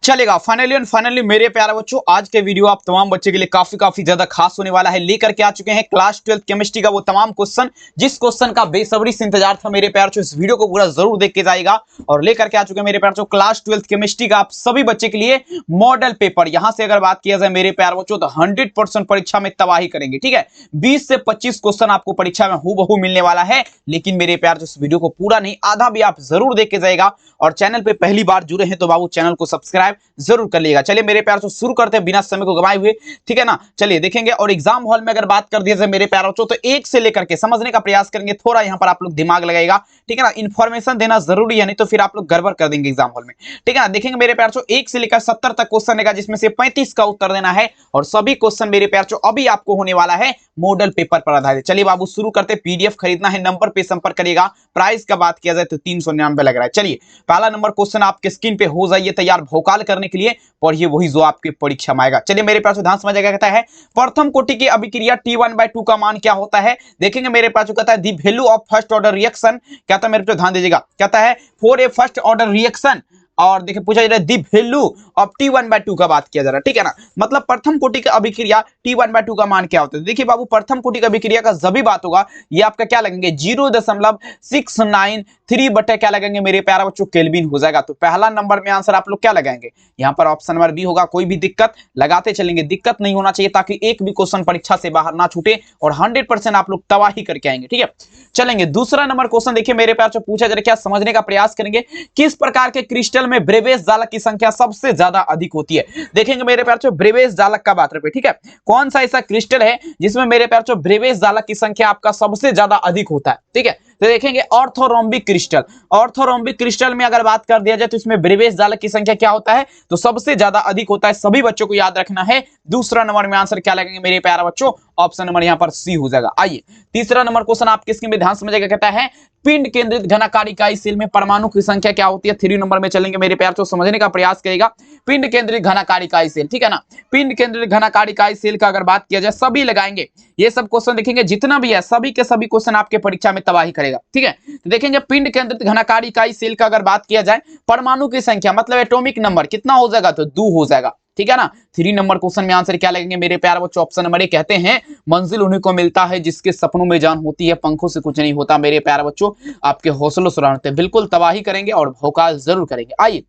चलेगा। Finally and finally मेरे प्यारे बच्चों, आज के वीडियो आप तमाम बच्चे के लिए काफी ज्यादा खास होने वाला है। लेकर के आ चुके हैं क्लास 12 केमिस्ट्री का वो तमाम क्वेश्चन जिस क्वेश्चन का बेसब्री से इंतजार था मेरे प्यारे बच्चों। इस वीडियो को पूरा जरूर देख के जाएगा। और लेकर के आ चुके हैं मेरे प्यारे बच्चों क्लास 12 केमिस्ट्री का आप सभी बच्चे के लिए मॉडल पेपर। यहां से अगर बात किया जाए मेरे प्यारे बच्चों तो 100% परीक्षा में तबाही करेंगे। ठीक है, 20 से 25 क्वेश्चन आपको परीक्षा में हूबहू मिलने वाला है। लेकिन मेरे प्यारे बच्चों, इस वीडियो को पूरा नहीं, आधा भी आप जरूर देख के जाएगा। और चैनल पे पहली बार जुड़े हैं तो बाबू चैनल को सब्सक्राइब जरूर कर लीजिएगा। चलिए मेरे प्यार से शुरू करते हैं बिना समय को गवाए हुए, ठीक है ना। चलिए देखेंगे। और एग्जाम हॉल में अगर बात कर दिया जाए मेरे प्यार बच्चों तो एक से लेकर के समझने का प्रयास करेंगे। थोड़ा यहां पर आप लोग दिमाग लगाएगा, ठीक है ना। इंफॉर्मेशन देना जरूरी है, नहीं तो फिर आप लोग गड़बड़ कर देंगे एग्जाम हॉल में, ठीक है ना। देखेंगे मेरे प्यार बच्चों 1 से लेकर 70 तक क्वेश्चन रहेगा, जिसमें से 35 का उत्तर देना है। और सभी क्वेश्चन मेरे प्यार बच्चों अभी आपको होने वाला है मॉडल पेपर पर आधारित। चलिए बाबू शुरू करते। पीडीएफ खरीदना है नंबर पे संपर्क करिएगा। प्राइस का बात किया जाए तो 399 लग रहा है। चलिए पहला नंबर क्वेश्चन आपके स्क्रीन पे हो जाइए तैयार भौकाल करने के लिए। पढ़िए वही जो आपके परीक्षा में आएगा। चलिए मेरे पास ध्यान समझिएगा। कहता है प्रथम कोटि की अभिक्रिया T1/2 का मान क्या होता है। देखेंगे मेरे पास कहता है the value of first order reaction. कहता है मेरे पे ध्यान दीजिएगा। कहता है for a first order reaction. और देखिए पूछा जा रहा है दी वैल्यू ऑफ T1/2 का बात किया जा रहा है, ठीक है ना। मतलब प्रथम कोटि का अभिक्रिया T1/2 का मान क्या होता है। देखिए बाबू प्रथम कोटि का अभिक्रिया का जब भी बात होगा ये आपका क्या लगेंगे 0.693 बटे क्या लगेंगे मेरे प्यारा बच्चों केल्विन हो जाएगा। तो पहला नंबर में आंसर आप लोग क्या लगाएंगे, यहाँ पर ऑप्शन नंबर बी होगा। कोई भी दिक्कत लगाते चलेंगे, दिक्कत नहीं होना चाहिए ताकि एक भी क्वेश्चन परीक्षा से बाहर ना छूटे और 100% आप लोग तबाही करके आएंगे, ठीक है। चलेंगे दूसरा नंबर क्वेश्चन। देखिए मेरे प्यार पूछा जा रहा है, क्या समझने का प्रयास करेंगे किस प्रकार के क्रिस्टल में ब्रेवेज जालक की संख्या सबसे ज्यादा अधिक होती है। देखेंगे मेरे प्यार ब्रेवेज जालक का बात रहे, ठीक है। कौन सा ऐसा क्रिस्टल है जिसमें मेरे प्यार ब्रेवेज जालक की संख्या आपका सबसे ज्यादा अधिक होता है, ठीक है। तो देखेंगे ऑर्थोरोम्बिक क्रिस्टल। ऑर्थोरोम्बिक क्रिस्टल में अगर बात कर दिया जाए तो इसमें ब्रेवेज जालक की संख्या क्या होता है तो सबसे ज्यादा अधिक होता है। सभी बच्चों को याद रखना है। दूसरा नंबर में आंसर क्या लगेंगे मेरे प्यारे बच्चों, ऑप्शन नंबर यहां पर सी हो जाएगा। आइए तीसरा नंबर क्वेश्चन आप किसके में ध्यान समझिएगा। कहता है पिंड केंद्रित घनाकार इकाई सेल में परमाणु की संख्या क्या होती है। 3 नंबर में चलेंगे मेरे प्यार तो समझने का प्रयास करेगा। पिंड केंद्रित घनाकार इकाई सेल, ठीक है ना। पिंड केंद्रित घनाकार इकाई सेल का अगर बात किया जाए सभी लगाएंगे। ये सब क्वेश्चन देखेंगे जितना भी है सभी के सभी क्वेश्चन आपके परीक्षा में तबाही करेगा, ठीक है। तो देखेंगे पिंड केंद्रित घनाकार इकाई सेल का अगर बात किया जाए परमाणु की संख्या मतलब एटॉमिक नंबर कितना हो जाएगा तो 2 हो जाएगा, ठीक है ना। 3 नंबर क्वेश्चन में आंसर क्या लगेंगे मेरे प्यारे बच्चों, ऑप्शन नंबर ए। कहते हैं मंजिल उन्हीं को मिलता है जिसके सपनों में जान होती है, पंखों से कुछ नहीं होता। मेरे प्यारे बच्चों आपके हौसलों सुराहते बिल्कुल तबाही करेंगे और भौकाल जरूर करेंगे। आइए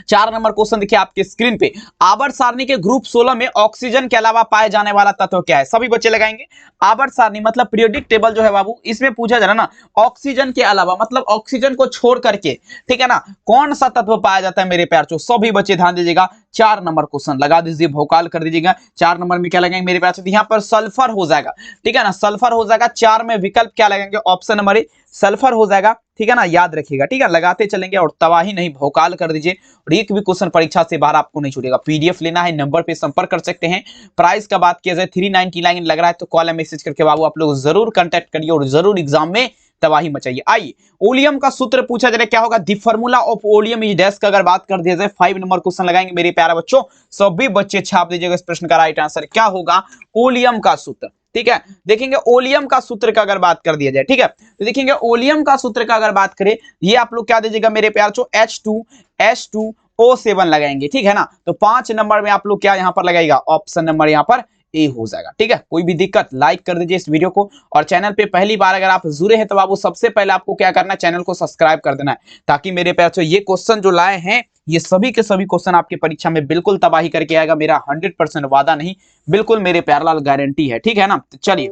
4 नंबर क्वेश्चन देखिए आपके स्क्रीन पे। आवर्त सारणी के ग्रुप 16 में ऑक्सीजन के अलावा पाए जाने वाला तत्व क्या है। सभी बच्चे लगाएंगे। आवर्त सारणी मतलब पीरियोडिक टेबल जो है बाबू, इसमें पूछा जा रहा ना ऑक्सीजन के अलावा मतलब ऑक्सीजन को छोड़ करके, ठीक है ना, कौन सा तत्व पाया जाता है मेरे प्यार चो। सभी बच्चे ध्यान दीजिएगा। 4 नंबर क्वेश्चन लगा दीजिए, भौकाल कर दीजिएगा। 4 नंबर में क्या लगाएंगे मेरे प्यार चो, यहाँ पर सल्फर हो जाएगा, ठीक है ना। सल्फर हो जाएगा। 4 में विकल्प क्या लगेंगे, ऑप्शन नंबर ए सल्फर हो जाएगा, ठीक है ना। याद रखिएगा, ठीक है। लगाते चलेंगे और तबाही नहीं, भौकाल कर दीजिए और एक भी क्वेश्चन परीक्षा से बाहर आपको नहीं छूटेगा। पीडीएफ लेना है नंबर पे संपर्क कर सकते हैं। प्राइस का बात किया जाए 399 लग रहा है तो कॉल मैसेज करके बाबू आप लोग जरूर कांटेक्ट करिए और जरूर एग्जाम में तबाही मचाइए। आइए ओलियम का सूत्र पूछा जा रहा है, क्या होगा the formula of oleum is dash का अगर बात कर दिया जाए 5 नंबर क्वेश्चन लगाएंगे मेरे प्यारे बच्चों। सभी बच्चे छाप दीजिएगा इस प्रश्न का राइट आंसर क्या होगा, ओलियम का सूत्र, ठीक है। देखेंगे ओलियम का सूत्र का अगर बात कर दिया जाए, ठीक है। तो देखेंगे ओलियम का सूत्र का अगर बात करें ये आप लोग क्या दीजिएगा मेरे प्यार चो H2SO7 लगाएंगे, ठीक है ना। तो 5 नंबर में आप लोग क्या यहां पर लगाएगा, ऑप्शन नंबर यहां पर ए हो जाएगा, ठीक है। कोई भी दिक्कत लाइक कर दीजिए इस वीडियो को। और चैनल पे पहली बार अगर आप जुड़े हैं तो बाबू सबसे पहले आपको क्या करना है, चैनल को सब्सक्राइब कर देना है ताकि मेरे प्यार चो ये क्वेश्चन जो लाए हैं ये सभी के सभी क्वेश्चन आपके परीक्षा में बिल्कुल तबाही करके आएगा। मेरा 100% वादा नहीं, बिल्कुल मेरे प्यारलाल गारंटी है, ठीक है ना। तो चलिए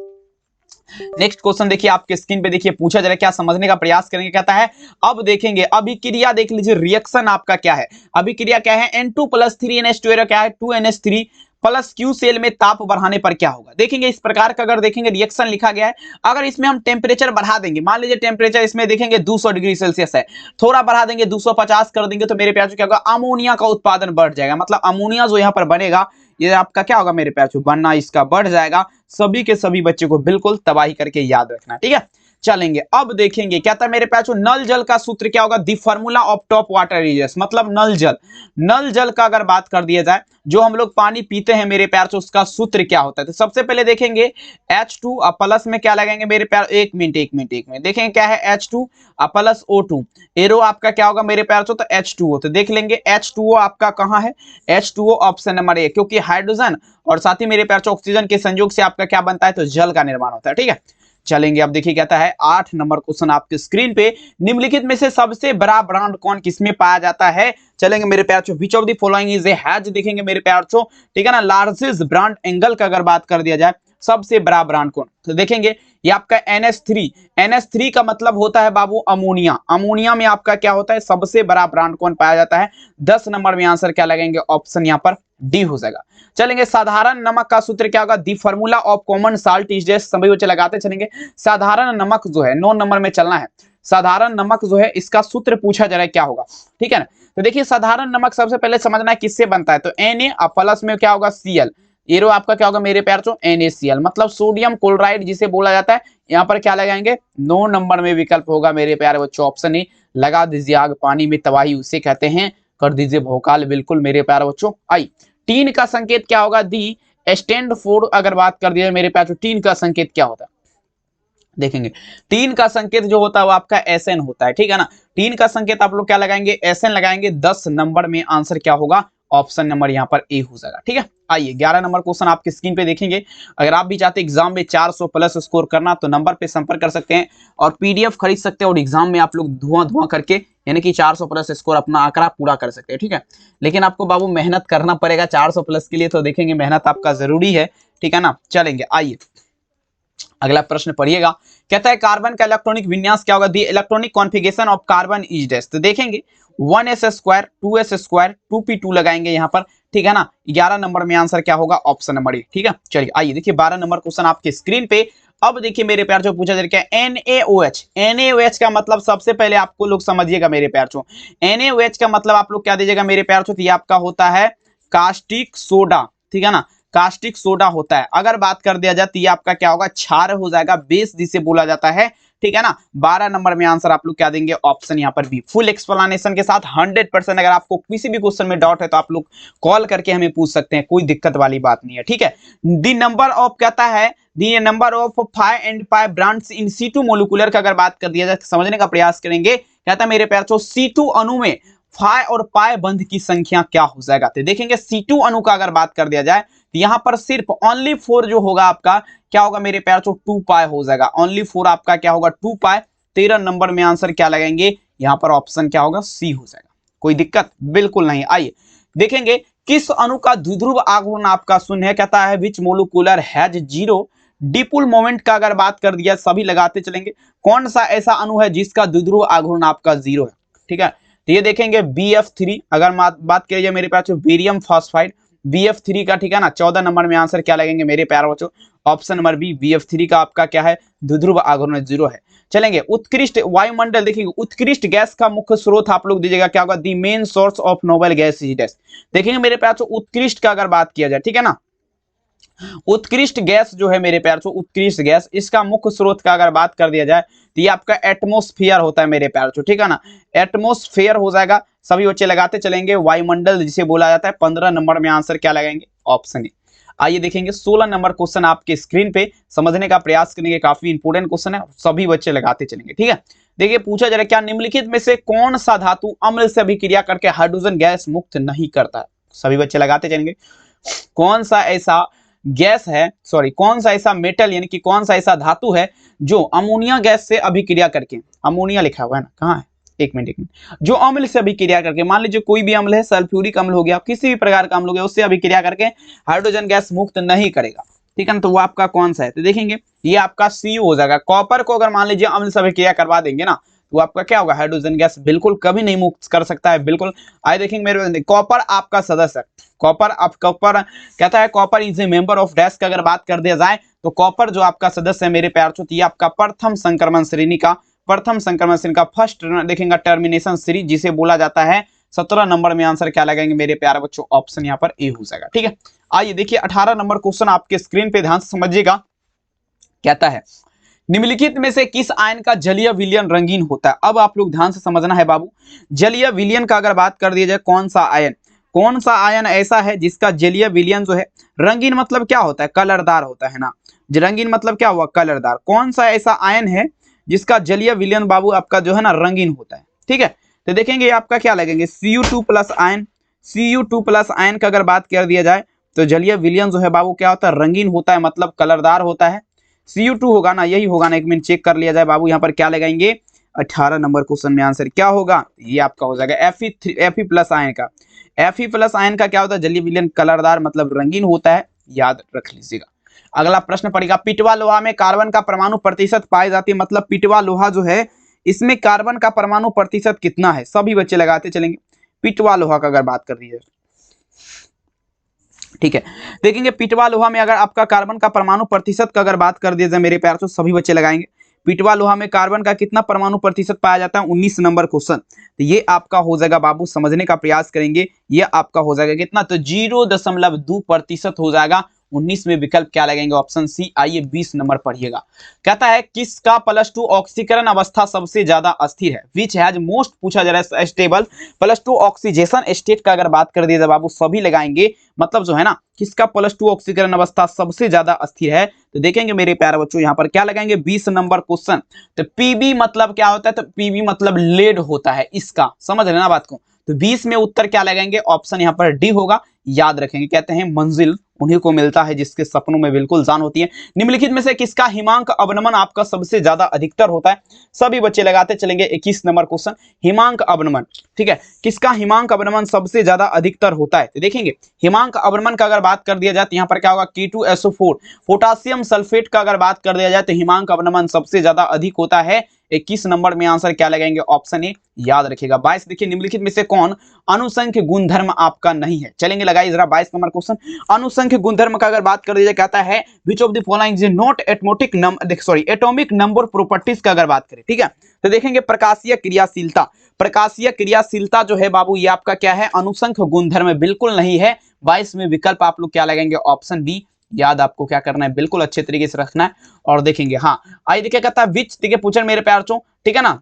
नेक्स्ट क्वेश्चन देखिए आपके स्क्रीन पे। देखिए पूछा जा रहा है, क्या समझने का प्रयास करेंगे। कहता है अब देखेंगे अभिक्रिया, देख लीजिए रिएक्शन आपका क्या है। अभिक्रिया क्या है, N2+3NH2 क्या है 2NH3 प्लस क्यू सेल में ताप बढ़ाने पर क्या होगा। देखेंगे इस प्रकार का अगर देखेंगे रिएक्शन लिखा गया है। अगर इसमें हम टेम्परेचर बढ़ा देंगे, मान लीजिए टेम्परेचर इसमें देखेंगे 200 डिग्री सेल्सियस है, थोड़ा बढ़ा देंगे 250 कर देंगे तो मेरे प्यार क्या होगा, अमोनिया का उत्पादन बढ़ जाएगा। मतलब अमोनिया जो यहाँ पर बनेगा ये आपका क्या होगा मेरे प्यार बनना इसका बढ़ जाएगा। सभी के सभी बच्चे को बिल्कुल तबाही करके याद रखना, ठीक है। चलेंगे अब देखेंगे क्या था मेरे पास नल जल का सूत्र क्या होगा, the formula of tap water is, मतलब नल जल का अगर बात कर दिया जाए जो हम लोग पानी पीते हैं मेरे प्यार से उसका सूत्र क्या होता है। तो सबसे पहले देखेंगे H2 प्लस में क्या लगाएंगे मेरे प्यार, एक मिनट देखेंगे क्या है H2 प्लस O2, एरो आपका क्या होगा मेरे प्यार से, तो H2O। तो देख लेंगे H2O आपका कहाँ है, H2O ऑप्शन नंबर ए, क्योंकि हाइड्रोजन और साथ ही मेरे प्यार से ऑक्सीजन के संयोग से आपका क्या बनता है, तो जल का निर्माण होता है। ठीक है, चलेंगे अब देखिए कहता है 8 नंबर क्वेश्चन आपके स्क्रीन पे, निम्नलिखित में से सबसे बड़ा ब्रांड कौन किसमें पाया जाता है। चलेंगे मेरे प्यार चो, which of the following is A has, देखेंगे मेरे प्यार चो, ठीक है ना, लार्जेस्ट ब्रांड एंगल का अगर बात कर दिया जाए सबसे बड़ा ब्रांड कौन, तो देखेंगे ये आपका NH3 का मतलब होता है बाबू अमोनिया में आपका क्या होता है, सबसे बड़ा ब्रांड कौन पाया जाता है। 10 नंबर में आंसर क्या लगेंगे, ऑप्शन यहाँ पर डी हो जाएगा। चलेंगे साधारण नमक का सूत्र क्या होगा, the formula of common salt is this, सभी बच्चे लगाते चलेंगे। साधारण नमक जो है 9 नंबर में चलना है, साधारण नमक जो है इसका सूत्र पूछा जा रहा है क्या होगा, ठीक है ना। तो देखिए साधारण नमक सबसे पहले समझना है किससे बनता है, तो Na प्लस में क्या होगा Cl, एरो आपका क्या होगा मेरे प्यार चो NaCl, मतलब सोडियम क्लोराइड जिसे बोला जाता है। यहाँ पर क्या लगाएंगे, 9 नंबर में विकल्प होगा मेरे प्यारे बच्चों ऑप्शन ए, लगा दीजिए आग पानी में तबाही उसे कहते हैं, कर दीजिए भोकाल बिल्कुल मेरे प्यारे बच्चों। आई टीन का संकेत क्या होगा, दी स्टैंड फॉर, अगर बात कर दिया मेरे प्यारे टीन का संकेत क्या होता है, देखेंगे टीन का संकेत जो होता है वो आपका SN होता है, ठीक है ना। टीन का संकेत आप लोग क्या लगाएंगे, SN लगाएंगे। 10 नंबर में आंसर क्या होगा, ऑप्शन नंबर यहाँ पर ए हो जाएगा, ठीक है। आइए 11 नंबर क्वेश्चन आपके स्क्रीन पे देखेंगे। अगर आप भी चाहते हैं एग्जाम में 400 प्लस स्कोर करना तो नंबर पे संपर्क कर सकते हैं और PDF खरीद सकते हैं और एग्जाम में आप लोग धुआं करके यानी कि 400 प्लस स्कोर अपना आंकड़ा पूरा कर सकते हैं, ठीक है। लेकिन आपको बाबू मेहनत करना पड़ेगा 400 प्लस के लिए, तो देखेंगे मेहनत आपका जरूरी है, ठीक है ना। चलेंगे आइए अगला प्रश्न पढ़िएगा, कहता है कार्बन का इलेक्ट्रॉनिक विन्यास क्या होगा, the electronic configuration of carbon is this. तो देखेंगे 1s² 2s² 2p2 लगाएंगे यहाँ पर, ठीक है ना। 11 नंबर में आंसर क्या होगा, ऑप्शन नंबर ए, ठीक है। चलिए आइए देखिए 12 नंबर क्वेश्चन आपके स्क्रीन पे। अब देखिए मेरे प्यार जो पूछा जा रहा है NaOH का मतलब सबसे पहले आपको लोग समझिएगा मेरे प्यार चो, NaOH का मतलब आप लोग क्या दीजिएगा मेरे प्यार चो, ये आपका होता है कास्टिक सोडा, ठीक है ना, कास्टिक सोडा होता है। अगर बात कर दिया जाए तो ये आपका क्या होगा, क्षार हो जाएगा, बेस जिसे बोला जाता है, ठीक है ना। 12 नंबर में आंसर आप लोग क्या देंगे, ऑप्शन यहाँ पर बी। फुल एक्सप्लेनेशन के साथ 100%। अगर आपको किसी भी क्वेश्चन में डाउट है तो आप लोग कॉल करके हमें पूछ सकते हैं, कोई दिक्कत वाली बात नहीं है, ठीक है। दी नंबर ऑफ कहता है, the number of 5 and 5 brands in C2 molecular का अगर बात कर दिया जाए समझने का प्रयास करेंगे। कहता है मेरे प्यार चो C2 अणु में फाई और पाई बंध की संख्या क्या हो जाएगा। तो देखेंगे C2 अणु का अगर बात कर दिया जाए तो यहाँ पर सिर्फ ओनली 4 जो होगा आपका क्या होगा मेरे प्यार चो 2 पाई हो जाएगा, ओनली 4 आपका क्या होगा 2 पाई। 13 नंबर में आंसर क्या लगाएंगे, यहाँ पर ऑप्शन क्या होगा, सी हो जाएगा। कोई दिक्कत बिल्कुल नहीं। आइए देखेंगे किस अणु का द्विध्रुव आघूर्ण आपका शून्य है। कहता है which molecular has zero dipole moment का अगर बात कर दिया सभी लगाते चलेंगे, कौन सा ऐसा अणु है जिसका द्विध्रुव आघूर्ण आपका 0 है, ठीक है। तो ये देखेंगे BF3, अगर बात करिए मेरे पास बेरियम फॉस्फाइड BF3 का, ठीक है ना। 14 नंबर में आंसर क्या लगेंगे मेरे प्यारे बच्चों, ऑप्शन नंबर बी, BF3 का आपका क्या है, द्विध्रुव आघूर्ण 0 है। चलेंगे उत्कृष्ट वायुमंडल, देखेंगे उत्कृष्ट गैस का मुख्य स्रोत आप लोग दीजिएगा क्या होगा, the main source of noble gas is this. देखेंगे मेरे प्यारे उत्कृष्ट का अगर बात किया जाए, ठीक है ना, उत्कृष्ट गैस जो है मेरे प्यार, उत्कृष्ट गैस इसका मुख्य स्रोत का अगर बात कर दिया जाए तो ये आपका एटमोस्फियर होता है मेरे प्यार, ठीक है ना, एटमोस्फियर हो जाएगा। सभी बच्चे लगाते चलेंगे, वायुमंडल जिसे बोला जाता है। 15 नंबर में आंसर क्या लगाएंगे, ऑप्शन ए। आइए देखेंगे 16 नंबर क्वेश्चन आपके स्क्रीन पे, समझने का प्रयास करेंगे, काफी इंपोर्टेंट क्वेश्चन है, सभी बच्चे लगाते चलेंगे, ठीक है। देखिए पूछा जा रहा है क्या निम्नलिखित में से कौन सा धातु अम्ल से अभिक्रिया करके हाइड्रोजन गैस मुक्त नहीं करता है, सभी बच्चे लगाते चलेंगे। कौन सा ऐसा गैस है, सॉरी कौन सा ऐसा मेटल यानी कि कौन सा ऐसा धातु है जो अमोनिया गैस से अभिक्रिया करके, अमोनिया लिखा हुआ है ना, कहाँ है, एक मिनट, जो अम्ल से अभिक्रिया करके, मान लीजिए कोई भी अम्ल है, सल्फ्यूरिक अम्ल हो गया, किसी भी प्रकार का अम्ल हो गया, उससे अभिक्रिया करके हाइड्रोजन गैस मुक्त नहीं करेगा, ठीक है ना। तो वो आपका कौन सा है, तो देखेंगे ये आपका CO हो जाएगा। कॉपर को अगर मान लीजिए अम्ल से अभिक्रिया करवा देंगे ना तो आपका क्या होगा, हाइड्रोजन गैस बिल्कुल कभी नहीं मुक्त कर सकता है, बिल्कुल। आइए देखेंगे मेरे कॉपर आपका सदस्य, कॉपर कहता है copper is a member of dash का अगर बात कर दिया जाए तो कॉपर जो आपका सदस्य है मेरे प्यार, ये आपका प्रथम संक्रमण श्रेणी का फर्स्ट देखेंगे टर्मिनेशन श्रेणी जिसे बोला जाता है। 17 नंबर में आंसर क्या लगाएंगे मेरे प्यारे बच्चों, ऑप्शन यहाँ पर ए हो जाएगा, ठीक है। आइए देखिए 18 नंबर क्वेश्चन आपके स्क्रीन पे ध्यान से समझिएगा। कहता है निम्नलिखित में से किस आयन का जलीय विलयन रंगीन होता है? अब आप लोग ध्यान से समझना है बाबू। जलीय विलयन का अगर बात कर दिया जाए, कौन सा आयन ऐसा है जिसका जलीय विलयन जो है रंगीन, मतलब क्या होता है? कलरदार होता है ना। रंगीन मतलब क्या हुआ? कलरदार। कौन सा ऐसा आयन है जिसका जलीय विलयन बाबू आपका जो है ना रंगीन होता है? ठीक है, तो देखेंगे आपका क्या लगेंगे, Cu2 plus ion. Cu2 plus ion का अगर बात कर दिया जाए तो जलीय विलयन जो है बाबू क्या होता है? रंगीन होता है, मतलब कलरदार होता है। Cu2 होगा ना, यही होगा ना। एक मिनट चेक कर लिया जाए बाबू, यहाँ पर क्या लगाएंगे? 18 नंबर क्वेश्चन में आंसर क्या होगा? ये आपका हो जाएगा Fe प्लस आयन का। Fe प्लस आयन का क्या होता है? जलीय विलयन कलरदार, मतलब रंगीन होता है, याद रख लीजिएगा। अगला प्रश्न पड़ेगा, पिटवा लोहा में कार्बन का परमाणु प्रतिशत पाई जाती है, मतलब पिटवा लोहा जो है इसमें कार्बन का परमाणु प्रतिशत कितना है? सभी बच्चे लगाते चलेंगे। पिटवा लोहा का अगर बात कर दी जाए, ठीक है, देखेंगे पिटवा लोहा में अगर आपका कार्बन का परमाणु प्रतिशत का अगर बात कर दिया जाए मेरे प्यार, तो सभी बच्चे लगाएंगे। पिटवा लोहा में कार्बन का कितना परमाणु प्रतिशत पाया जाता है? 19 नंबर क्वेश्चन। तो ये आपका हो जाएगा बाबू, समझने का प्रयास करेंगे। ये आपका हो जाएगा कितना? तो 0.2% हो जाएगा। 19 में विकल्प क्या लगेंगे? Option C. आइए 20 नंबर पढ़िएगा। कहता है किसका +2 ऑक्सीकरण अवस्था सबसे ज्यादा अस्थिर है? विच हैज मोस्ट, पूछा जा रहा है स्टेबल +2 ऑक्सीजेशन स्टेट का अगर बात कर दिया जाए बाबू, सभी लगाएंगे। मतलब जो है ना, किसका +2 ऑक्सीकरण अवस्था सबसे ज्यादा अस्थिर है? तो देखेंगे मेरे प्यारे बच्चों, यहाँ पर क्या लगाएंगे? 20 नंबर क्वेश्चन। तो पीबी मतलब क्या होता है? तो पीबी मतलब लेड होता है इसका, समझ लेना बात को। तो 20 में उत्तर क्या लगाएंगे? ऑप्शन यहाँ पर डी होगा, याद रखेंगे। कहते हैं मंजिल उन्हीं को मिलता है जिसके सपनों में बिल्कुल जान होती है। निम्नलिखित में से किसका हिमांक अवनमन आपका सबसे ज्यादा अधिकतर होता है? सभी बच्चे लगाते चलेंगे। 21 नंबर क्वेश्चन, हिमांक अवनमन। ठीक है, किसका हिमांक अवनमन सबसे ज्यादा अधिकतर होता है? तो देखेंगे हिमांक अवनमन का अगर बात कर दिया जाए तो यहाँ पर क्या होगा? K2SO4, पोटासियम सल्फेट का अगर बात कर दिया जाए तो हिमांक अवनमन सबसे ज्यादा अधिक होता है। 21 नंबर में आंसर क्या लगाएंगे? ऑप्शन ए, याद रखिएगा। 22 देखिए, निम्नलिखित में से कौन अनुसंख्य गुणधर्म आपका नहीं है? चलेंगे लगाइए जरा 22 नंबर क्वेश्चन। अनुसंख्य गुणधर्म का अगर बात कर दीजिए, कहता है which of the following is not atomic number properties का अगर बात करें, ठीक है, तो देखेंगे प्रकाशीय क्रियाशीलता। प्रकाशीय क्रियाशीलता जो है बाबू, ये आपका क्या है? अनुसंख्य गुणधर्म बिल्कुल नहीं है। 22 में विकल्प आप लोग क्या लगाएंगे? Option B. याद आपको क्या करना है? बिल्कुल अच्छे तरीके से रखना है और देखेंगे। हाँ, आइए देखिए, कहता है विच, ठीक है, पूछे मेरे प्यार चो, ठीक है ना।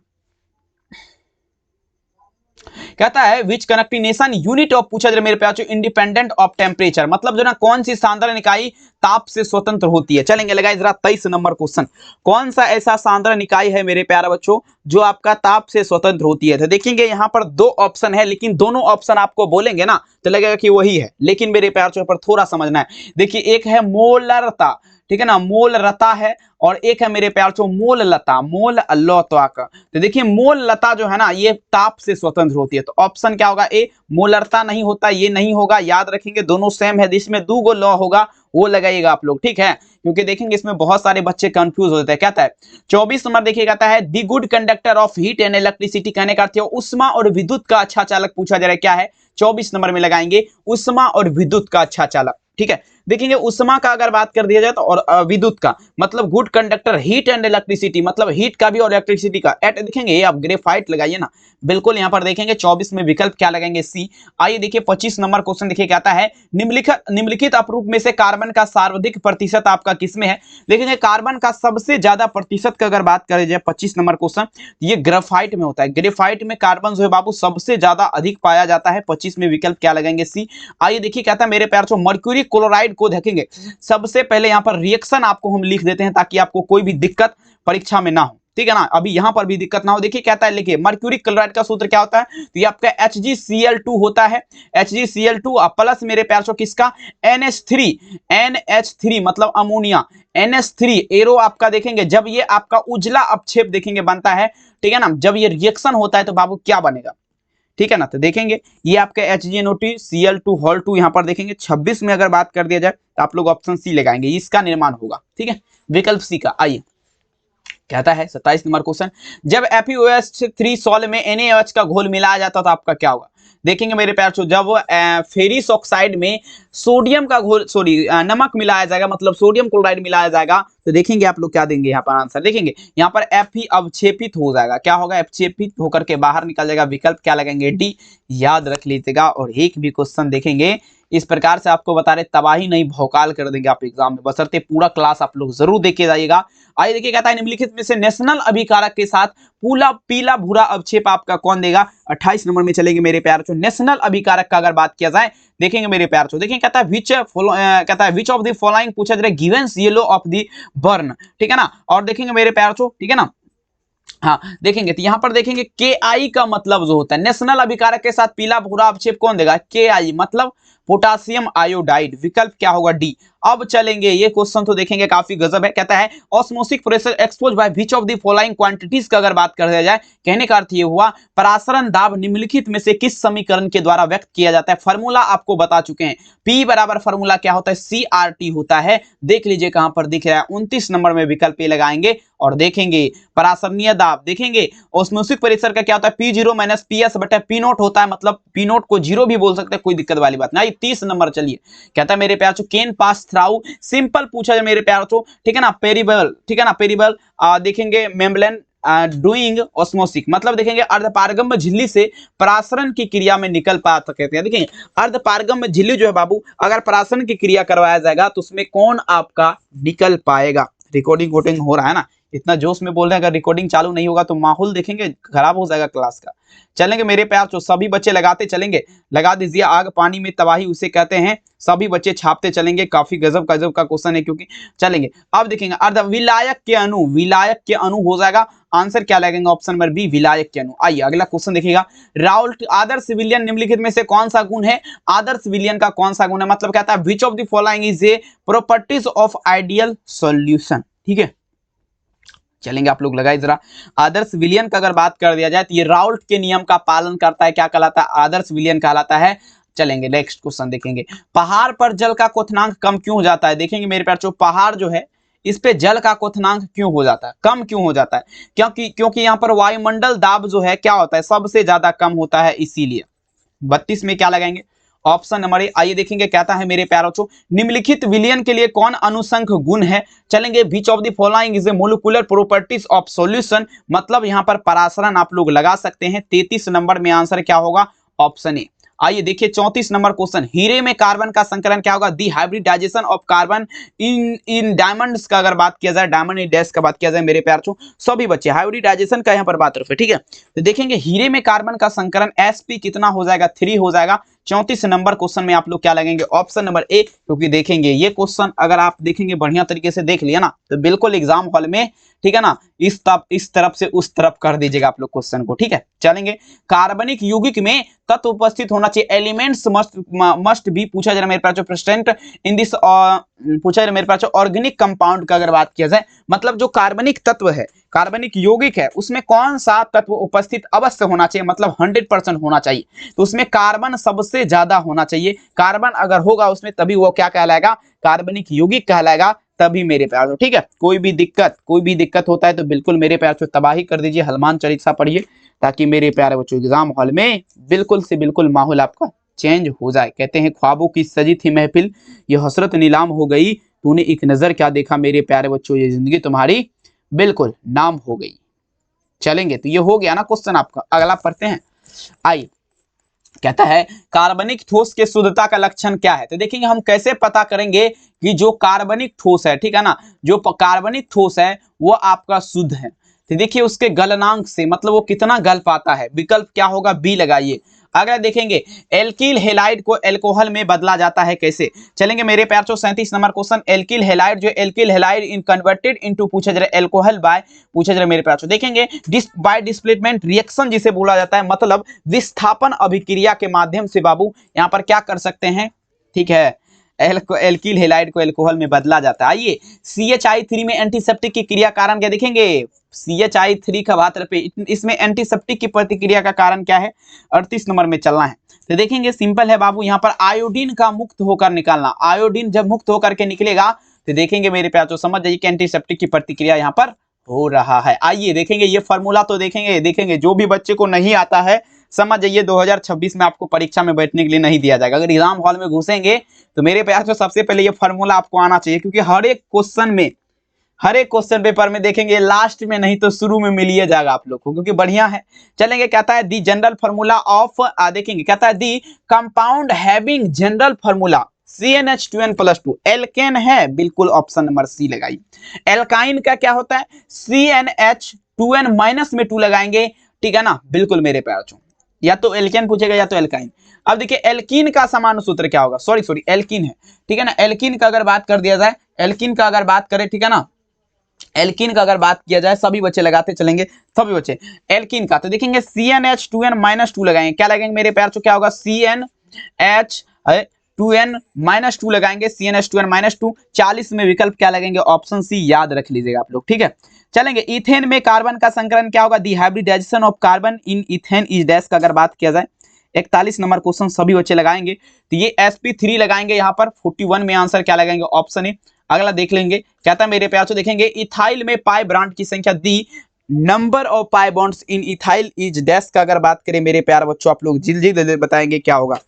कहता है विच कनेक्टिनेशन यूनिट ऑफ, पूछा जा रहा है मेरे प्यार, इंडिपेंडेंट ऑफ टेम्परेचर, मतलब जो ना कौन सी सांद्रण इकाई ताप से स्वतंत्र होती है? चलेंगे लगाइए जरा 23 नंबर क्वेश्चन। कौन सा ऐसा सांद्रण इकाई है मेरे प्यारे बच्चों जो आपका ताप से स्वतंत्र होती है? तो देखेंगे यहाँ पर दो ऑप्शन है, लेकिन दोनों ऑप्शन आपको बोलेंगे ना तो लगेगा कि वही है, लेकिन मेरे प्यार चो पर थोड़ा समझना है। देखिए, एक है मोलरता, ठीक है ना, मोल रता है, और एक है मेरे प्यार चो मोल लता, मोल लता का। तो देखिए मोल लता जो है ना, ये ताप से स्वतंत्र होती है। तो ऑप्शन क्या होगा? ए, मोलरता नहीं होता, ये नहीं होगा। याद रखेंगे दोनों सेम है, जिसमें दो गो लॉ होगा वो लगाइएगा आप लोग, ठीक है, क्योंकि देखेंगे इसमें बहुत सारे बच्चे कंफ्यूज हो जाते हैं। कहता है 24 नंबर देखिए, कहता है the good conductor of heat and electricity, कहने का अर्थ है उष्मा और विद्युत का अच्छा चालक। पूछा जा रहा है क्या है? 24 नंबर में लगाएंगे उष्मा और विद्युत का अच्छा चालक। ठीक है, देखेंगे उष्मा का अगर बात कर दिया जाए तो, और विद्युत का मतलब good conductor heat and electricity, मतलब हीट का भी और इलेक्ट्रिसिटी का। एट देखेंगे ये आप ग्रेफाइट लगाइए ना, बिल्कुल यहाँ पर देखेंगे 24 में विकल्प क्या लगाएंगे? सी। आइए देखिए 25 नंबर क्वेश्चन देखिए, कहता है निम्नलिखित अपरूप में से कार्बन का सर्वाधिक प्रतिशत आपका किसमें है? देखेंगे कार्बन का सबसे ज्यादा प्रतिशत का अगर बात करें जाए 25 नंबर क्वेश्चन, ये ग्रेफाइट में होता है। ग्रेफाइट में कार्बन जो है बाबू सबसे ज्यादा अधिक पाया जाता है। 25 में विकल्प क्या लगाएंगे? सी। आइए देखिए, कहता है मेरे प्यार, मर्क्यूरी क्लोराइड को देखेंगे, सबसे पहले यहां पर रिएक्शन आपको हम लिख देते हैं ताकि आपको कोई भी दिक्कत परीक्षा में ना हो, ठीक है ना, अभी यहां पर भी दिक्कत ना हो। देखिए कहता है, लिखिए मर्क्यूरी क्लोराइड का सूत्र क्या होता है? तो ये आपका HgCl2 होता है। HgCl2 प्लस मेरे प्यार से किसका? NH3 मतलब अमोनिया, NH3 एरो आपका देखेंगे, जब ये आपका उजला अपक्षेप देखेंगे बनता है, ठीक है ना, जब ये रिएक्शन होता है तो बाबू क्या बनेगा? ठीक है ना, तो देखेंगे ये आपका HgNO2Cl2 यहाँ पर देखेंगे 26 में अगर बात कर दिया जाए तो आप लोग ऑप्शन सी लगाएंगे, इसका निर्माण होगा, ठीक है, विकल्प सी का। आइए कहता है 27 नंबर क्वेश्चन, जब FeOH3 सॉल्ट में NaOH का घोल मिलाया जाता तो आपका क्या होगा? देखेंगे मेरे प्यार, जब फेरिस ऑक्साइड में सोडियम का घोल नमक मिलाया जाएगा, मतलब सोडियम क्लोराइड मिलाया जाएगा, तो देखेंगे आप लोग क्या देंगे यहाँ पर आंसर। देखेंगे यहाँ पर F ही अवक्षेपित हो जाएगा, क्या होगा? अवक्षेपित होकर के बाहर निकल जाएगा। विकल्प क्या लगेंगे? डी। याद रख लीजिएगा। और एक भी क्वेश्चन देखेंगे इस प्रकार से आपको बता रहे तबाही नहीं भौकाल कर देंगे आप एग्जाम में, बशर्ते पूरा क्लास आप लोग जरूर देखे जाइएगा। आइए देखिए कहता है निम्नलिखित में से नेशनल अभिकारक के साथ पूला पीला भूरा अवक्षेप आपका कौन देगा। 28 नंबर में चलेंगे मेरे प्यार चो। नेशनल अभिकारक का अगर बात किया जाए देखेंगे मेरे प्यार चो, देखेंगे कहता है विच ऑफ द फॉलोइंग पूछा जा रहा है Givens yellow of the burn, ठीक है ना। और देखेंगे मेरे प्यार चो, ठीक है ना, हाँ देखेंगे तो यहां पर देखेंगे के आई का मतलब जो होता है नेशनल अभिकारक के साथ पीला भूरा अवक्षेप कौन देगा, के आई मतलब पोटासियम आयोडाइड, विकल्प क्या होगा डी। अब चलेंगे ये क्वेश्चन तो देखेंगे काफी गजब है, कहता है osmotic pressure expose by which of the following quantities का अगर बात कर दिया जाए, कहने का अर्थ ये हुआ परासरण दाब निम्नलिखित में से किस समीकरण के द्वारा व्यक्त किया जाता है। फार्मूला आपको बता चुके हैं, P बराबर फार्मूला क्या होता है, CRT होता है। देख लीजिए कहां पर दिख रहा है 29 नंबर में विकल्प ए लगाएंगे और देखेंगे परासरणीय दाब, देखेंगे ऑस्मोसिक प्रेशर का क्या होता है P0 माइनस PS बटा P0 होता है, मतलब P0 को 0 भी बोल सकते हैं, कोई दिक्कत वाली बात नहीं। 30 नंबर चलिए कहता है मेरे प्यार चो कैन पास थ्राउ, सिंपल पूछा जाए मेरे प्यार चो, ठीक है ना, पेरिबल, ठीक है ना, पेरिबल देखेंगे मेम्ब्रेन डूइंग ऑस्मोसिक मतलब देखेंगे अर्धपारगम्य झिल्ली से परासरण की क्रिया में निकल पा सकते हैं। देखेंगे अर्धपारगम्य झिल्ली जो है बाबू अगर परासरण की क्रिया करवाया जाएगा तो उसमें कौन आपका निकल पाएगा। रिकॉर्डिंग वोटिंग हो रहा है ना, इतना जोश में बोल रहे हैं, अगर रिकॉर्डिंग चालू नहीं होगा तो माहौल देखेंगे खराब हो जाएगा क्लास का। चलेंगे मेरे प्यार चो, सभी बच्चे लगाते चलेंगे, लगा दीजिए आग पानी में तबाही उसे कहते हैं, सभी बच्चे छापते चलेंगे। काफी गजब गजब का क्वेश्चन है क्योंकि चलेंगे अब देखेंगे अर्ध विलायक के अणु, विलायक के अणु हो जाएगा, आंसर क्या लगेगा ऑप्शन नंबर बी विलायक के अणु। आइए अगला क्वेश्चन देखिएगा, राउल्ट आदर्श विलयन निम्नलिखित में से कौन सा गुण है, आदर्श विलयन का कौन सा गुण है, मतलब कहता है which of the following is a properties of ideal solution, ठीक है। चलेंगे आप लोग लगाए जरा, आदर्श विलयन का अगर बात कर दिया जाए तो ये राउल्ट के नियम का पालन करता है, क्या कहलाता है, आदर्श विलयन कहलाता है। चलेंगे नेक्स्ट क्वेश्चन देखेंगे, पहाड़ पर जल का क्वथनांक कम क्यों हो जाता है। देखेंगे मेरे प्यार, जो पहाड़ जो है इस पे जल का क्वथनांक क्यों हो जाता है, कम क्यों हो जाता है, क्योंकि यहाँ पर वायुमंडल दाब जो है क्या होता है सबसे ज्यादा कम होता है, इसीलिए। 32 में क्या लगाएंगे ऑप्शन नंबर ए। आइए देखेंगे कहता है मेरे प्यारों चो निम्नलिखित विलयन के लिए कौन अनुसंख गुण है। चलेंगे which of the following is a molecular properties of solution, मतलब यहां पर परासरण आप लोग लगा सकते हैं। 33 नंबर में आंसर क्या होगा ऑप्शन ए। आइए देखिए 34 नंबर क्वेश्चन, हीरे में कार्बन का संकरण क्या होगा, the hybridisation of carbon in diamonds का अगर बात किया जाए, डायमंड इन डैश का बात किया जाए मेरे प्यार चो, सभी बच्चे हाइब्रिडाइजेशन का यहाँ पर बात रहे, ठीक है। तो देखेंगे हीरे में कार्बन का संकरण sp कितना हो जाएगा 3 हो जाएगा। 34 नंबर क्वेश्चन में आप लोग क्या लगेंगे ऑप्शन नंबर ए, क्योंकि देखेंगे ये क्वेश्चन अगर आप देखेंगे बढ़िया तरीके से देख लिया ना तो बिल्कुल एग्जाम हॉल में, ठीक है ना, इस तरफ से उस तरफ कर दीजिएगा आप लोग क्वेश्चन को, ठीक है। चलेंगे कार्बनिक यौगिक में तत्व उपस्थित होना चाहिए, एलिमेंट्स मस्ट बी पूछा जा रहा है मेरे पास, जो प्रेजेंट इन दिस पूछा जा रहा है मेरे पास ऑर्गेनिक कंपाउंड का अगर बात किया जाए, मतलब जो कार्बनिक तत्व है, कार्बनिक यौगिक है, उसमें कौन सा तत्व उपस्थित अवश्य होना चाहिए, मतलब 100% होना चाहिए। तो उसमें कार्बन सबसे ज्यादा होना चाहिए, कार्बन अगर होगा उसमें तभी वो क्या कहलाएगा, कार्बनिक यौगिक कहलाएगा, तभी मेरे प्यार हो, ठीक है। कोई भी दिक्कत होता है तो बिल्कुल मेरे प्यार से तबाही कर दीजिए, हनुमान चालीसा पढ़िए ताकि मेरे प्यारे बच्चों एग्जाम हॉल में बिल्कुल से बिल्कुल माहौल आपका चेंज हो जाए। कहते हैं ख्वाबों की सजी थी महफिल, ये हसरत नीलाम हो गई, तूने एक नजर क्या देखा मेरे प्यारे बच्चों, ये जिंदगी तुम्हारी बिल्कुल नाम हो गई। चलेंगे तो ये हो गया ना क्वेश्चन आपका, अगला पढ़ते हैं। आइए कहता है कार्बनिक ठोस के शुद्धता का लक्षण क्या है। तो देखेंगे हम कैसे पता करेंगे कि जो कार्बनिक ठोस है, ठीक है ना, जो कार्बनिक ठोस है वो आपका शुद्ध है। तो देखिए उसके गलनांक से, मतलब वो कितना गल पाता है, विकल्प क्या होगा बी लगाइए। अगर देखेंगे एल्किल हेलाइड को एल्कोहल में बदला जाता है कैसे। चलेंगे मेरे प्यार चो 37 नंबर क्वेश्चन, एल्किल हेलाइड जो एल्किल हेलाइड इन कन्वर्टेड इनटू पूछा जा रहा है एल्कोहल बाय पूछा जा रहा है मेरे प्यार चो। देखेंगे बाय डिस्प्लेसमेंट रिएक्शन जिसे बोला जाता है, मतलब विस्थापन अभिक्रिया के माध्यम से बाबू यहाँ पर क्या कर सकते हैं, ठीक है, एल्किल हेलाइड को एल्कोहल में बदला जाता है। आइए CHI3 में एंटीसेप्टिक की क्रिया कारण क्या, देखेंगे CHI3 का बात पे इसमें एंटीसेप्टिक की प्रतिक्रिया का कारण क्या है, 38 नंबर में चलना है। तो देखेंगे सिंपल है बाबू, यहाँ पर आयोडीन का मुक्त होकर निकालना, आयोडीन जब मुक्त होकर के निकलेगा तो देखेंगे मेरे प्यार तो समझ जाइए कि एंटीसेप्टिक की प्रतिक्रिया यहाँ पर हो रहा है। आइए देखेंगे ये फॉर्मूला तो देखेंगे जो भी बच्चे को नहीं आता है समझ जाइए 2026 में आपको परीक्षा में बैठने के लिए नहीं दिया जाएगा। अगर एग्जाम हॉल में घुसेंगे तो मेरे प्यार से सबसे पहले ये फॉर्मूला आपको आना चाहिए, क्योंकि हर एक क्वेश्चन में हर एक क्वेश्चन पेपर में देखेंगे, लास्ट में नहीं तो शुरू में मिल ही जाएगा आप लोग को, क्योंकि बढ़िया है। चलेंगे, कहता है दी जनरल फार्मूला ऑफ, देखेंगे कहता है the compound having general formula CnH2n+2 alkane है, बिल्कुल ऑप्शन नंबर सी लगाई। एल्काइन का क्या होता है, CnH2n माइनस में 2 लगाएंगे, ठीक है ना, बिल्कुल मेरे प्यार चो, या तो एल्केन पूछेगा या तो एल्काइन। अब देखिए एल्कीन का समान सूत्र क्या होगा, सॉरी एल्कीन है, ठीक है ना। एल्कीन का अगर बात कर दिया जाए, एल्कीन का अगर बात करें, ठीक है ना, एल्कीन का अगर बात किया जाए, सभी बच्चे लगाते चलेंगे, सभी बच्चे एल्कीन का, तो देखेंगे CnH2n-2 लगाएंगे, क्या लगाएंगे मेरे प्यार चो, क्या होगा CnH2n-2 लगाएंगे, CnH2n-2, 40 में विकल्प क्या लगेंगे, ऑप्शन सी, याद रख लीजिएगा आप लोग, ठीक है। चलेंगे, इथेन में कार्बन का संकरण क्या होगा, the hybridisation of carbon in ethane is dash का अगर बात किया जाए, 41 नंबर क्वेश्चन सभी बच्चे लगाएंगे, तो ये sp3 लगाएंगे यहाँ पर, 41 में आंसर क्या लगाएंगे, ऑप्शन ए। अगला देख लेंगे, कहता है मेरे प्यार से, देखेंगे इथाइल में पाई ब्रांड की संख्या, the number of pi bonds in ethyl is dash का अगर बात करें मेरे प्यार बच्चों, आप लोग जल्दी बताएंगे क्या होगा।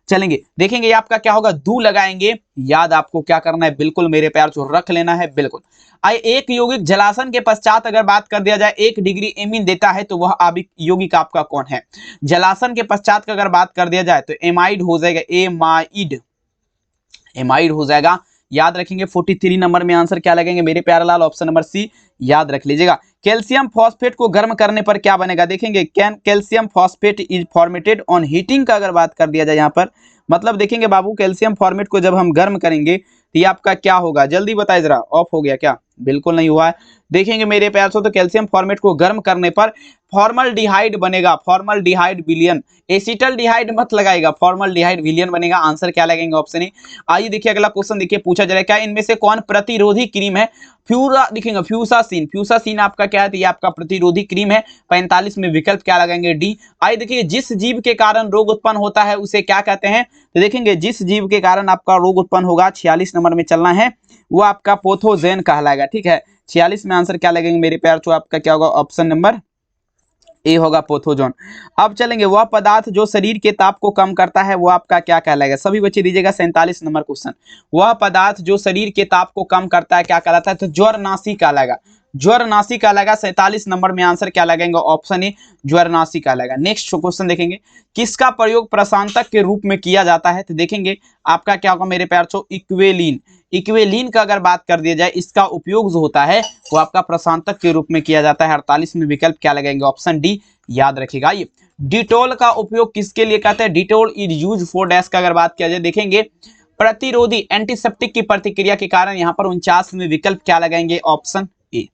चलेंगे, देखेंगे ये आपका क्या होगा, दू लगाएंगे, याद आपको क्या करना है, बिल्कुल मेरे प्यार से रख लेना है, बिल्कुल। आइए, एक यौगिक जलासन के पश्चात अगर बात कर दिया जाए 1 डिग्री एमीन देता है, तो वह आबिक यौगिक आपका कौन है। जलासन के पश्चात का अगर बात कर दिया जाए तो एमाइड हो जाएगा, एमाइड हो जाएगा, याद रखेंगे। 43 नंबर में आंसर क्या लगेंगे मेरे प्यारे लाल, ऑप्शन नंबर सी, याद रख लीजिएगा। कैल्शियम फॉस्फेट को गर्म करने पर क्या बनेगा, देखेंगे calcium phosphate is formatted on heating का अगर बात कर दिया जाए यहाँ पर, मतलब देखेंगे बाबू कैल्शियम फॉर्मेट को जब हम गर्म करेंगे तो ये आपका क्या होगा, जल्दी बताइए जरा, ऑफ हो गया क्या, बिल्कुल नहीं हुआ है। देखेंगे मेरे प्यार से, तो कैल्शियम फॉर्मेट को गर्म करने पर फॉर्मल्डिहाइड बनेगा, फॉर्मल्डिहाइड विलियन, एसिटल्डिहाइड मत लगाएगा, फॉर्मल्डिहाइड विलियन बनेगा, आंसर क्या लगेंगे, ऑप्शन ए। आइए देखिए अगला क्वेश्चन, देखिए पूछा जा रहा है, क्या इनमें से कौन प्रतिरोधी क्रीम है, दिखेंगे फ्यूसासिन, फ्यूसासिन आपका क्या है, तो ये आपका प्रतिरोधी क्रीम है, 45 में विकल्प क्या लगाएंगे, डी। आइए देखिए, जिस जीव के कारण रोग उत्पन्न होता है उसे क्या कहते हैं, तो देखेंगे जिस जीव के कारण आपका रोग उत्पन्न होगा, 46 नंबर में चलना है, वो आपका पैथोजेन कहलाएगा, ठीक है। 46 में आंसर क्या लगेंगे मेरे प्यार चो, आपका क्या होगा, ऑप्शन नंबर ए होगा, पैथोजन। अब चलेंगे, वह पदार्थ जो शरीर के ताप को कम करता है वो आपका क्या कहलाएगा, सभी बच्चे दीजिएगा 47 नंबर क्वेश्चन, वह पदार्थ जो शरीर के ताप को कम करता है क्या कहलाता है, तो ज्वरनाशी कहलाएगा, ज्वरनाशी कहलाएगा। 47 नंबर में आंसर क्या लगेगा, ऑप्शन ए, ज्वरनाशी कहलाएगा। नेक्स्ट क्वेश्चन देखेंगे, किसका प्रयोग प्रशांतक के रूप में किया जाता है, तो देखेंगे आपका क्या होगा मेरे प्यार चो, इक्वेलिन, इक्वेलिन का अगर बात कर दिया जाए, इसका उपयोग जो होता है वो आपका प्रशांतक के रूप में किया जाता है, 48 में विकल्प क्या लगाएंगे, ऑप्शन डी, याद रखिएगा। ये डिटोल का उपयोग किसके लिए कहते हैं, Dettol is use for dash का अगर बात किया जाए, देखेंगे प्रतिरोधी एंटीसेप्टिक की प्रतिक्रिया के कारण, यहाँ पर 49 में विकल्प क्या लगाएंगे, ऑप्शन ए।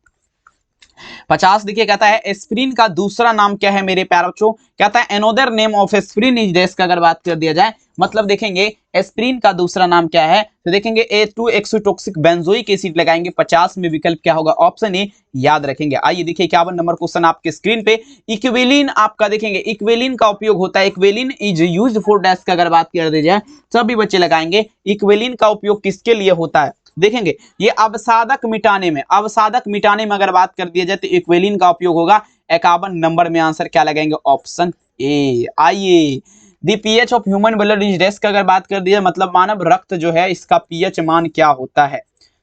50 देखिए, कहता है एस्प्रिन का दूसरा नाम क्या है मेरे प्यारे बच्चों, कहता है another name of aspirin is dash का अगर बात कर दिया जाए, मतलब देखेंगे एस्प्रिन का दूसरा नाम क्या है, तो देखेंगे A2 एक्सोटॉक्सिक बेंजोइक एसिड लगाएंगे, 50 में विकल्प क्या होगा, ऑप्शन ए, याद रखेंगे। आइए देखिए 51 नंबर क्वेश्चन आपके स्क्रीन पे, इक्वेलिन आपका देखेंगे, इक्वेलिन का उपयोग होता है, इक्वेलिन इज यूज्ड फॉर डैश का अगर बात कर दी जाए, सभी बच्चे लगाएंगे इक्वेलिन का उपयोग किसके लिए होता है, देखेंगे ये अवसादक मिटाने में, अवसादक मिटाने में अगर बात कर दिया जाए तो इक्वेलिन का उपयोग होगा, 51 नंबर में आंसर क्या लगाएंगे, ऑप्शन ए। आइए, the pH of human blood is dash का अगर बात कर दिया, मतलब मानव रक्त जो है इसका पीएच मान क्या होता है,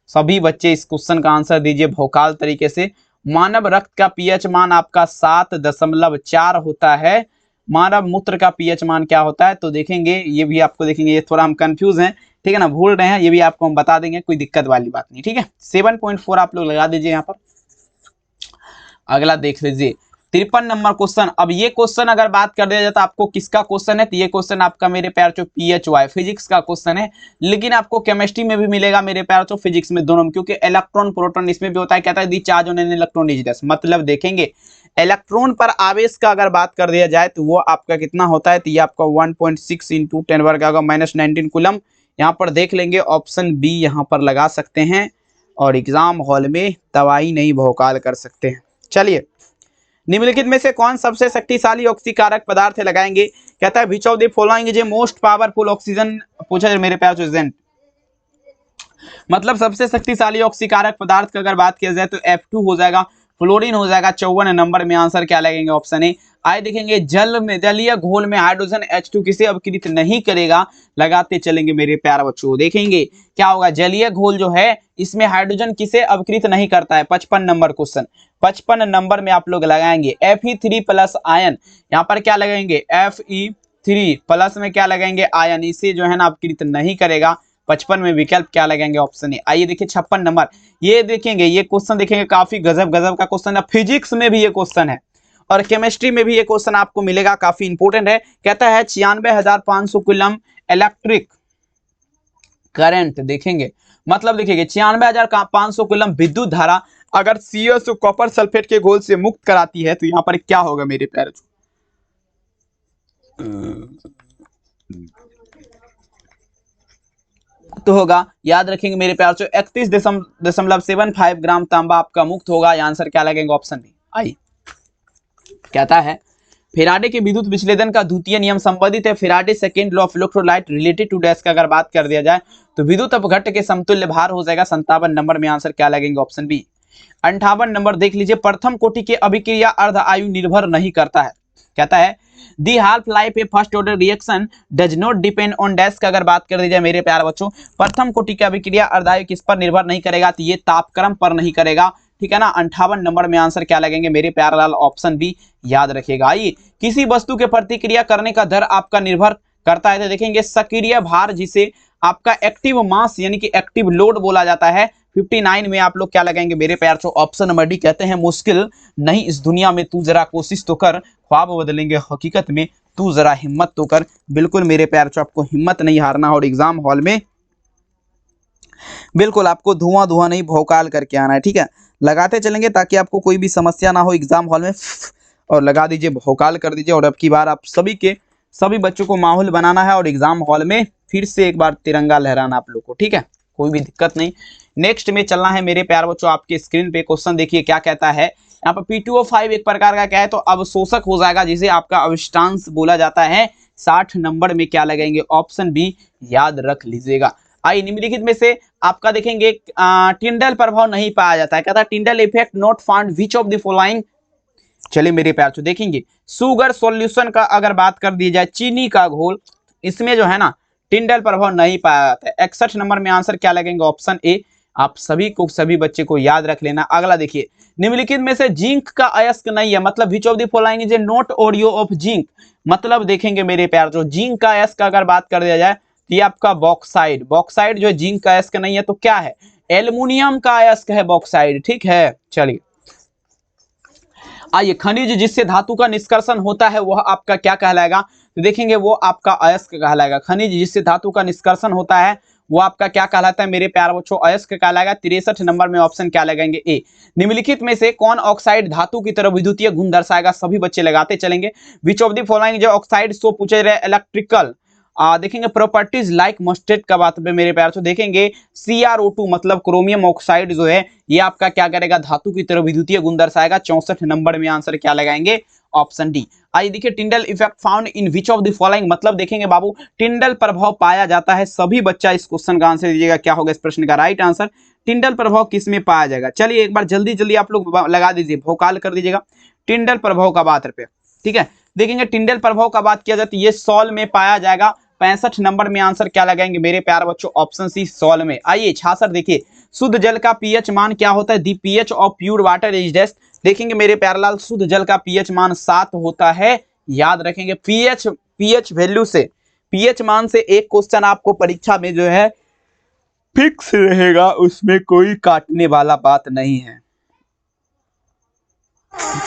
सभी बच्चे इस क्वेश्चन का आंसर दीजिए भौकाल तरीके से। मानव रक्त का पीएच मान आपका 7.4 होता है, मानव मूत्र का पीएच मान क्या होता है, तो देखेंगे ये भी आपको, देखेंगे ये थोड़ा हम कंफ्यूज हैं, ठीक है ना, भूल रहे हैं, ये भी आपको हम बता देंगे, कोई दिक्कत वाली बात नहीं, ठीक है। 7.4 आप लोग लगा दीजिए यहाँ पर। अगला देख लीजिए 53 नंबर क्वेश्चन। अब ये क्वेश्चन अगर बात कर दिया जाए तो आपको किसका क्वेश्चन है, तो ये क्वेश्चन आपका मेरे प्यार चो PHY फिजिक्स का क्वेश्चन है, लेकिन आपको केमिस्ट्री में भी मिलेगा मेरे प्यार चो, फिजिक्स में, दोनों में, क्योंकि इलेक्ट्रॉन प्रोटॉन इसमें भी होता है, कहता है the charge on an electron is dash, मतलब देखेंगे इलेक्ट्रॉन पर आवेश का अगर बात कर दिया जाए तो वो आपका कितना होता है, तो ये आपका 1.6 इंटू 10 वर्ग का होगा, -19 कूलम। यहाँ पर देख लेंगे, ऑप्शन बी यहाँ पर लगा सकते हैं, और एग्जाम हॉल में दवाई नहीं भौकाल कर सकते हैं। चलिए, निम्नलिखित में से कौन सबसे शक्तिशाली ऑक्सीकारक पदार्थ है, लगाएंगे, कहता है which of the following is a most powerful oxygen, पूछा जाए मेरे प्यार एजेंट, मतलब सबसे शक्तिशाली ऑक्सीकारक पदार्थ का अगर बात किया जाए तो F2 हो जाएगा, फ्लोरीन हो जाएगा, 54 नंबर में आंसर क्या लगेंगे, ऑप्शन ए। आइए देखेंगे जल में, जलीय घोल में हाइड्रोजन H2 किसे अपकृत नहीं करेगा, लगाते चलेंगे मेरे प्यारे बच्चों। देखेंगे क्या होगा, जलीय घोल जो है इसमें हाइड्रोजन किसे अपकृत नहीं करता है। 55 नंबर क्वेश्चन, 55 नंबर में आप लोग लगाएंगे Fe3 प्लस आयन। यहाँ पर क्या लगाएंगे, Fe3 प्लस में क्या लगाएंगे, आयन, इसे जो है ना अपकृत नहीं करेगा। 55 में विकल्प क्या लगाएंगे, ऑप्शन ए। आइए देखिए 56 नंबर, ये देखेंगे, ये क्वेश्चन देखेंगे काफी गजब गजब का क्वेश्चन है। फिजिक्स में भी ये क्वेश्चन है और केमिस्ट्री में भी ये क्वेश्चन आपको मिलेगा, काफी इंपोर्टेंट है। कहता है 96,500 कूलम इलेक्ट्रिक करंट, देखेंगे मतलब देखेंगे 96,500 कूलम विद्युत धारा अगर CSO कॉपर सल्फेट के घोल से मुक्त कराती है तो यहाँ पर क्या होगा मेरे प्यारे। तो होगा, याद रखेंगे मेरे प्यार से, 31.75 ग्राम तांबा आपका मुक्त होगा। आंसर क्या लगेगा, ऑप्शन बी। आई कहता है फेराडे के विद्युत विश्लेषण का द्वितीय नियम संबंधित है Faraday second law of electrolyte related to dash का अगर बात कर दिया जाए तो विद्युत अपघट्ट के समतुल्य भार हो जाएगा 57 नंबर में। आंसर क्या लगेंगे, ऑप्शन बी। 58 नंबर देख लीजिए, प्रथम कोटि के अभिक्रिया अर्ध आयु निर्भर नहीं करता है। कहता है the half life A first order reaction does not depend on dash का अगर बात कर दी जाए मेरे प्यारे बच्चों, प्रथम कोटि का अभिक्रिया अर्धायु किस पर निर्भर नहीं करेगा, तो ये तापक्रम पर नहीं करेगा, ठीक है ना। 58 नंबर में आंसर क्या लगेंगे मेरे प्यारे लाल, ऑप्शन बी याद रखेगा। आइए, किसी वस्तु के प्रतिक्रिया करने का दर आपका निर्भर करता है, तो देखेंगे सक्रिय भार जिसे आपका एक्टिव मास यानी कि एक्टिव लोड बोला जाता है। 59 में आप लोग क्या लगाएंगे मेरे प्यार चो, ऑप्शन नंबर डी। कहते हैं मुश्किल नहीं इस दुनिया में तू जरा कोशिश तो कर, ख्वाब बदलेंगे हकीकत में तू जरा हिम्मत तो कर। बिल्कुल मेरे प्यार चो, आपको हिम्मत नहीं हारना और एग्जाम हॉल में बिल्कुल आपको धुआं धुआं नहीं भौकाल करके आना है, ठीक है। लगाते चलेंगे ताकि आपको कोई भी समस्या ना हो एग्जाम हॉल में, और लगा दीजिए, भौकाल कर दीजिए। और अब की बार आप सभी बच्चों को माहौल बनाना है और एग्जाम हॉल में फिर से एक बार तिरंगा लहराना आप लोग को, ठीक है, कोई भी दिक्कत नहीं। नेक्स्ट में चलना है मेरे प्यार बच्चों, आपके स्क्रीन पे क्वेश्चन देखिए क्या कहता है। यहाँ पर P2O5 एक प्रकार का क्या है, तो अवशोषक हो जाएगा जिसे आपका अविष्टांश बोला जाता है। 60 नंबर में क्या लगाएंगे, ऑप्शन बी याद रख लीजिएगा। आइए, निम्नलिखित में से आपका देखेंगे टिंडल प्रभाव नहीं पाया जाता है। कहता है Tyndall effect not found which of the following. चलिए मेरे प्यार से देखेंगे, शुगर सॉल्यूशन का अगर बात कर दी जाए, चीनी का घोल, इसमें जो है ना टिंडल प्रभाव नहीं पाया जाता है। 61 नंबर में आंसर क्या लगेंगे, ऑप्शन ए। आप सभी बच्चे को याद रख लेना। अगला देखिए, निम्नलिखित में से जिंक का अयस्क नहीं है, मतलब which of the following is a not Oreo of zinc. मतलब देखेंगे मेरे प्यार, जो जिंक का अयस्क अगर बात कर दिया जाए तो ये आपका बॉक्साइड, बॉक्साइड जो जिंक का अयस्क नहीं है तो क्या है, एल्युमिनियम का अयस्क है बॉक्साइड, ठीक है। चलिए आइए, खनिज जिससे धातु का निष्कर्षण होता है वह आपका क्या कहलाएगा, तो देखेंगे वो आपका अयस्क कहलाएगा। खनिज जिससे धातु का निष्कर्षण होता है वो आपका क्या कहलाता है मेरे प्यारे बच्चों, अयस्क कहलाएगा। 63 नंबर में ऑप्शन क्या लगाएंगे, ए। निम्नलिखित में से कौन ऑक्साइड धातु की तरह विद्युतीय गुण दर्शाएगा, सभी बच्चे लगाते चलेंगे। विच ऑफ द फॉलोइंग जो ऑक्साइड सो पूछे रहे इलेक्ट्रिकल देखेंगे प्रॉपर्टीज लाइक मस्टर्ड का बात पे मेरे प्यार से देखेंगे CrO2 मतलब क्रोमियम ऑक्साइड जो है ये आपका क्या करेगा, धातु की तरह विद्युतीय गुण दर्शाएगा। 64 नंबर में आंसर क्या लगाएंगे, ऑप्शन डी। आइए देखिए, Tyndall effect found in which of the following, मतलब देखेंगे बाबू टिंडल प्रभाव पाया जाता है। सभी बच्चा इस क्वेश्चन का आंसर दीजिएगा, क्या होगा इस प्रश्न का राइट आंसर, टिंडल प्रभाव किस में पाया जाएगा। चलिए एक बार जल्दी जल्दी आप लोग लगा दीजिए, भोकाल कर दीजिएगा टिंडल प्रभाव का बात पे, ठीक है। देखेंगे टिंडल प्रभाव का बात किया जाती है, ये सॉल में पाया जाएगा। 65 नंबर में आंसर क्या लगाएंगे मेरे प्यारे बच्चों, ऑप्शन सी सॉल में। आइए 66 देखिए, शुद्ध जल का पीएच मान क्या होता है, the pH of pure water is dash. देखेंगे मेरे प्यारे लाल, शुद्ध जल का पीएच मान 7 होता है, याद रखेंगे। पीएच वैल्यू से, पीएच मान से एक क्वेश्चन आपको परीक्षा में जो है फिक्स रहेगा, उसमें कोई काटने वाला बात नहीं है।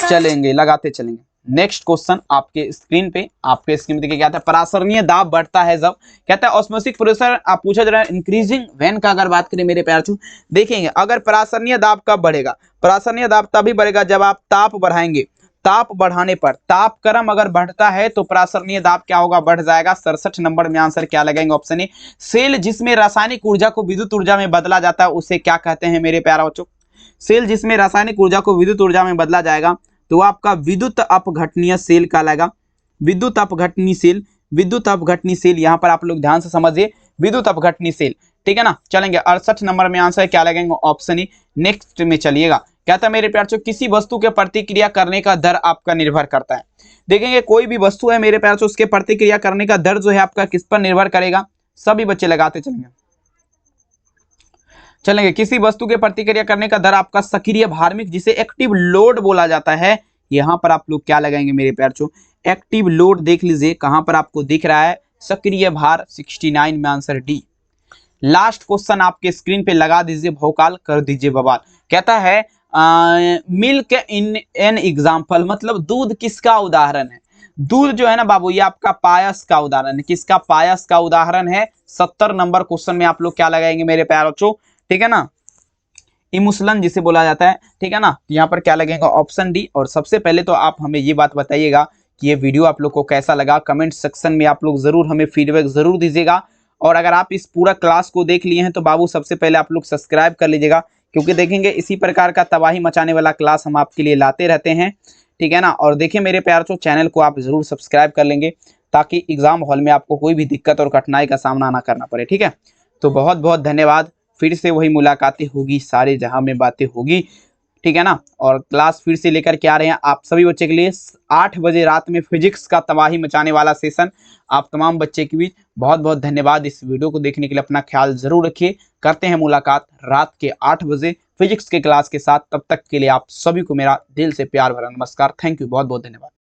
चलेंगे लगाते चलेंगे। नेक्स्ट क्वेश्चन आपके स्क्रीन पे देखिए क्या था, परासरणीय दाब बढ़ता है जब, कहता है ऑस्मोसिक प्रेशर आप पूछा जा रहा है इंक्रीजिंग व्हेन का अगर बात करें मेरे प्यार चू, देखेंगे अगर परासरणीय दाब कब बढ़ेगा, परासरणीय दाब तभी बढ़ेगा जब आप ताप बढ़ाएंगे। ताप बढ़ाने पर, तापक्रम अगर बढ़ता है तो परासरणीय दाब क्या होगा, बढ़ जाएगा। 67 नंबर में आंसर क्या लगाएंगे, ऑप्शन ए। सेल जिसमें रासायनिक ऊर्जा को विद्युत ऊर्जा में बदला जाता है उसे क्या कहते हैं मेरे प्यारे बच्चों, सेल जिसमें रासायनिक ऊर्जा को विद्युत ऊर्जा में बदला जाएगा तो आपका विद्युत अपघटनीय सेल कहलाएगा। विद्युत अपघटनीय सेल, विद्युत अपघटनीय सेल, यहाँ पर आप लोग ध्यान से समझिए, विद्युत अपघटनीय सेल, ठीक है ना। चलेंगे 68 नंबर में आंसर क्या लगेंगे, ऑप्शन ई। नेक्स्ट में चलिएगा, कहता है मेरे प्यारे, किसी वस्तु के प्रतिक्रिया करने का दर आपका निर्भर करता है। देखेंगे कोई भी वस्तु है मेरे प्यारे, उसके प्रतिक्रिया करने का दर जो है आपका किस पर निर्भर करेगा, सभी बच्चे लगाते चलेंगे। किसी वस्तु के प्रतिक्रिया करने का दर आपका सक्रिय भारमिक, जिसे एक्टिव लोड बोला जाता है, यहां पर आप लोग क्या लगाएंगे मेरे प्यारे, एक्टिव लोड देख लीजिए कहां पर आपको दिख रहा है, सक्रिय भार 69 में आंसर डी। लास्ट क्वेश्चन आपके स्क्रीन पे लगा दीजिए, भौकाल कर दीजिए बवाल। कहता है मिल्क इन एन एग्जाम्पल, मतलब दूध किसका उदाहरण है। दूध जो है ना बाबू, ये आपका पायस का उदाहरण है। किसका? पायस का उदाहरण है। 70 नंबर क्वेश्चन में आप लोग क्या लगाएंगे मेरे प्यारे बच्चों, ठीक है ना, इमुसलन जिसे बोला जाता है, ठीक है ना। यहाँ पर क्या लगेगा? Option D. और सबसे पहले तो आप हमें ये बात बताइएगा कि ये वीडियो आप लोग को कैसा लगा, कमेंट सेक्शन में आप लोग जरूर हमें फीडबैक जरूर दीजिएगा। और अगर आप इस पूरा क्लास को देख लिए हैं तो बाबू सबसे पहले आप लोग सब्सक्राइब कर लीजिएगा, क्योंकि देखेंगे इसी प्रकार का तबाही मचाने वाला क्लास हम आपके लिए लाते रहते हैं, ठीक है ना। और देखिए मेरे प्यारे चैनल को आप जरूर सब्सक्राइब कर लेंगे, ताकि एग्जाम हॉल में आपको कोई भी दिक्कत और कठिनाई का सामना ना करना पड़े, ठीक है। तो बहुत बहुत धन्यवाद। फिर से वही मुलाकातें होगी, सारे जहां में बातें होगी, ठीक है ना। और क्लास फिर से लेकर के आ रहे हैं आप सभी बच्चे के लिए 8 बजे रात में फिजिक्स का तबाही मचाने वाला सेशन, आप तमाम बच्चे के बीच। बहुत बहुत धन्यवाद इस वीडियो को देखने के लिए। अपना ख्याल जरूर रखिए। करते हैं मुलाकात रात के 8 बजे फिजिक्स के क्लास के साथ। तब तक के लिए आप सभी को मेरा दिल से प्यार भरा नमस्कार। थैंक यू, बहुत बहुत धन्यवाद।